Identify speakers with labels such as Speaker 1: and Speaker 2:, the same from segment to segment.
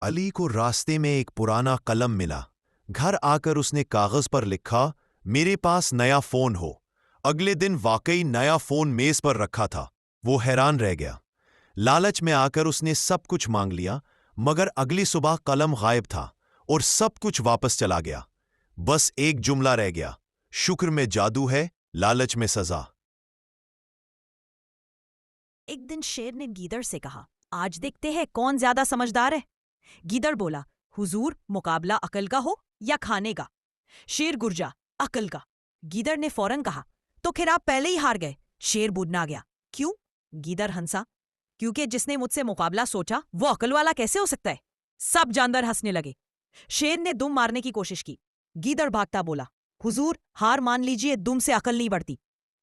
Speaker 1: علی کو راستے میں ایک پرانا قلم ملا۔ گھر آ کر اس نے کاغذ پر لکھا، میرے پاس نیا فون ہو۔ اگلے دن واقعی نیا فون میز پر رکھا تھا۔ وہ حیران رہ گیا۔ لالچ میں آ کر اس نے سب کچھ مانگ لیا، مگر اگلی صبح قلم غائب تھا اور سب کچھ واپس چلا گیا۔ بس ایک جملہ رہ گیا، شکر میں جادو ہے، لالچ میں سزا۔
Speaker 2: ایک دن شیر نے گیدڑ سے کہا، آج دیکھتے ہیں کون زیادہ سمجھدار ہے۔ گیدڑ بولا، حضور مقابلہ عقل کا ہو یا کھانے کا؟ شیر گرجا، عقل کا۔ گیدڑ نے فوراً کہا، تو پھر آپ پہلے ہی ہار گئے۔ شیر بودنا گیا، کیوں؟ گیدڑ ہنسا، کیونکہ جس نے مجھ سے مقابلہ سوچا وہ عقل والا کیسے ہو سکتا ہے؟ سب جاندار ہنسنے لگے۔ شیر نے دم مارنے کی کوشش کی۔ گیدڑ بھاگتا بولا، حضور ہار مان لیجئے، دم سے عقل نہیں بڑھتی۔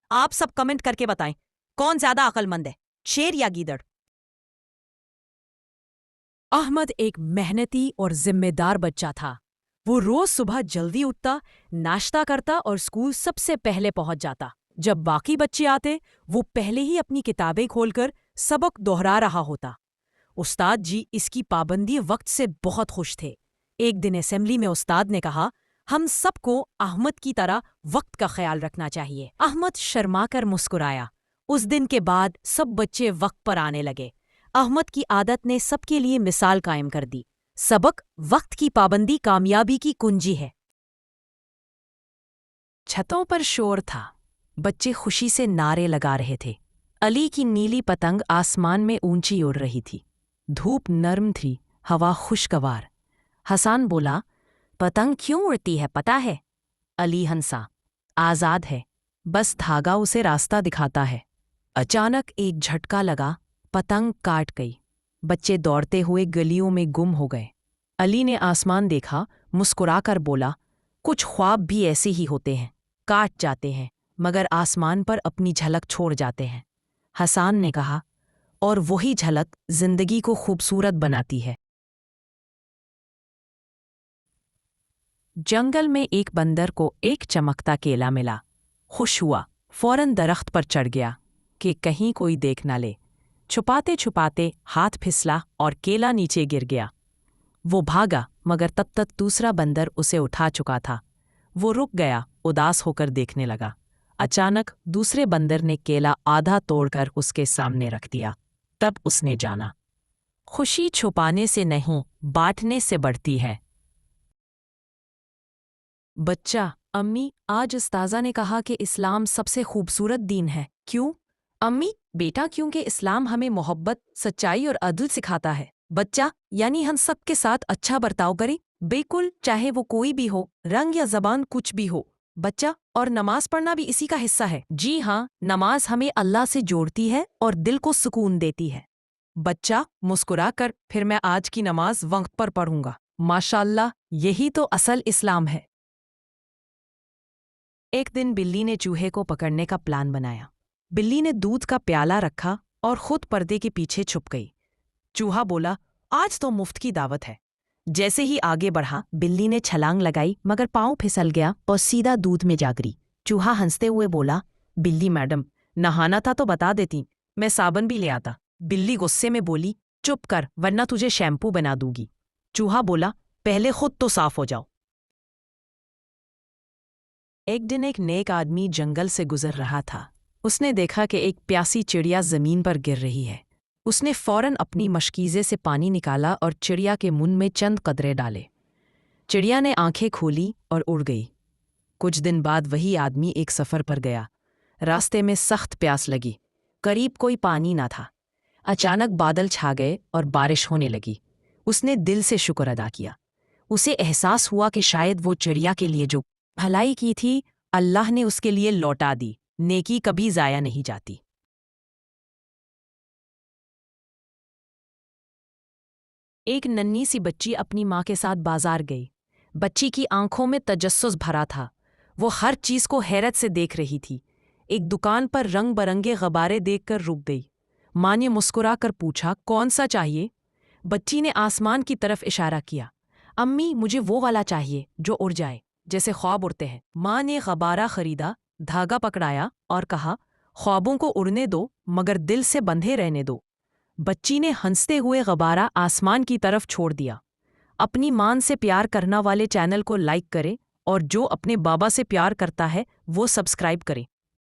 Speaker 2: آپ سب کمنٹ کر کے بتائیں کون زیادہ عقل مند ہے، شیر یا گیدڑ؟ احمد ایک محنتی اور ذمہ دار بچہ تھا۔ وہ روز صبح جلدی اٹھتا، ناشتہ کرتا اور اسکول سب سے پہلے پہنچ جاتا۔ جب باقی بچے آتے وہ پہلے ہی اپنی کتابیں کھول کر سبق دہرا رہا ہوتا۔ استاد جی اس کی پابندی وقت سے بہت خوش تھے۔ ایک دن اسمبلی میں استاد نے کہا، ہم سب کو احمد کی طرح وقت کا خیال رکھنا چاہیے۔ احمد شرما کر مسکرایا۔ اس دن کے بعد سب بچے وقت پر آنے لگے۔ احمد کی عادت نے سب کے لیے مثال قائم کر دی۔ سبق وقت کی پابندی کامیابی کی کنجی ہے۔ چھتوں پر شور تھا۔ بچے خوشی سے نعرے لگا رہے تھے۔ علی کی نیلی پتنگ آسمان میں اونچی اڑ رہی تھی۔ دھوپ نرم تھی، ہوا خوشگوار۔ حسان بولا، پتنگ کیوں اڑتی ہے پتہ ہے؟ علی ہنسا، آزاد ہے، بس دھاگا اسے راستہ دکھاتا ہے۔ اچانک ایک جھٹکا لگا، پتنگ کاٹ گئی۔ بچے دوڑتے ہوئے گلیوں میں گم ہو گئے۔ علی نے آسمان دیکھا، مسکرا کر بولا، کچھ خواب بھی ایسے ہی ہوتے ہیں، کاٹ جاتے ہیں مگر آسمان پر اپنی جھلک چھوڑ جاتے ہیں۔ حسان نے کہا، اور وہی جھلک زندگی کو خوبصورت بناتی ہے۔ جنگل میں ایک بندر کو ایک چمکتا کیلا ملا۔ خوش ہوا، فوراً درخت پر چڑھ گیا کہ کہیں کوئی دیکھ نہ لے۔ چھپاتے چھپاتے ہاتھ پھسلا اور کیلا نیچے گر گیا۔ وہ بھاگا مگر تب تک دوسرا بندر اسے اٹھا چکا تھا۔ وہ رک گیا، اداس ہو کر دیکھنے لگا۔ اچانک دوسرے بندر نے کیلا آدھا توڑ کر اس کے سامنے رکھ دیا۔ تب اس نے جانا، خوشی چھپانے سے نہیں بانٹنے سے بڑھتی ہے۔ بچہ، امی آج استاذہ نے کہا کہ اسلام سب سے خوبصورت دین ہے، کیوں؟ امی بیٹا کیونکہ اسلام ہمیں محبت، سچائی اور عدل سکھاتا ہے۔ بچہ، یعنی ہم سب کے ساتھ اچھا برتاؤ کریں، بالکل، چاہے وہ کوئی بھی ہو، رنگ یا زبان کچھ بھی ہو۔ بچہ، اور نماز پڑھنا بھی اسی کا حصہ ہے۔ جی ہاں، نماز ہمیں اللہ سے جوڑتی ہے اور دل کو سکون دیتی ہے۔ بچہ مسکرا کر، پھر میں آج کی نماز وقت پر پڑھوں گا۔ ماشاءاللہ، یہی تو اصل اسلام ہے۔ ایک دن بلی نے چوہے کو پکڑنے کا پلان بنایا۔ بلی نے دودھ کا پیالہ رکھا اور خود پردے کے پیچھے چھپ گئی۔ چوہا بولا، آج تو مفت کی دعوت ہے۔ جیسے ہی آگے بڑھا، بلی نے چھلانگ لگائی مگر پاؤں پھسل گیا اور سیدھا دودھ میں جا گری۔ چوہا ہنستے ہوئے بولا، بلی میڈم، نہانا تھا تو بتا دیتی، میں صابن بھی لے آتا۔ بلی غصے میں بولی، چپ کر ورنہ تجھے شیمپو بنا دوں گی۔ چوہا بولا، پہلے خود تو صاف ہو جاؤ۔ ایک دن ایک نیک آدمی جنگل سے گزر رہا تھا۔ اس نے دیکھا کہ ایک پیاسی چڑیا زمین پر گر رہی ہے۔ اس نے فوراً اپنی مشکیزے سے پانی نکالا اور چڑیا کے منہ میں چند قطرے ڈالے۔ چڑیا نے آنکھیں کھولی اور اڑ گئی۔ کچھ دن بعد وہی آدمی ایک سفر پر گیا۔ راستے میں سخت پیاس لگی، قریب کوئی پانی نہ تھا۔ اچانک بادل چھا گئے اور بارش ہونے لگی۔ اس نے دل سے شکر ادا کیا۔ اسے احساس ہوا کہ شاید وہ چڑیا کے لیے جو بھلائی کی تھی اللہ نے اس کے لیے لوٹا دی۔ نیکی کبھی ضائع نہیں جاتی۔ ایک ننھی سی بچی اپنی ماں کے ساتھ بازار گئی۔ بچی کی آنکھوں میں تجسس بھرا تھا۔ وہ ہر چیز کو حیرت سے دیکھ رہی تھی۔ ایک دکان پر رنگ برنگے غبارے دیکھ کر رک گئی۔ ماں نے مسکرا کر پوچھا، کون سا چاہیے؟ بچی نے آسمان کی طرف اشارہ کیا۔ امی، مجھے وہ والا چاہیے جو اڑ جائے، جیسے خواب اڑتے ہیں۔ ماں نے غبارہ خریدا، دھاگا پکڑایا اور کہا، خوابوں کو اڑنے دو مگر دل سے بندھے رہنے دو۔ بچی نے ہنستے ہوئے غبارہ آسمان کی طرف چھوڑ دیا۔ اپنی مان سے پیار کرنا والے چینل کو لائک کرے اور جو اپنے بابا سے پیار کرتا ہے وہ سبسکرائب کرے۔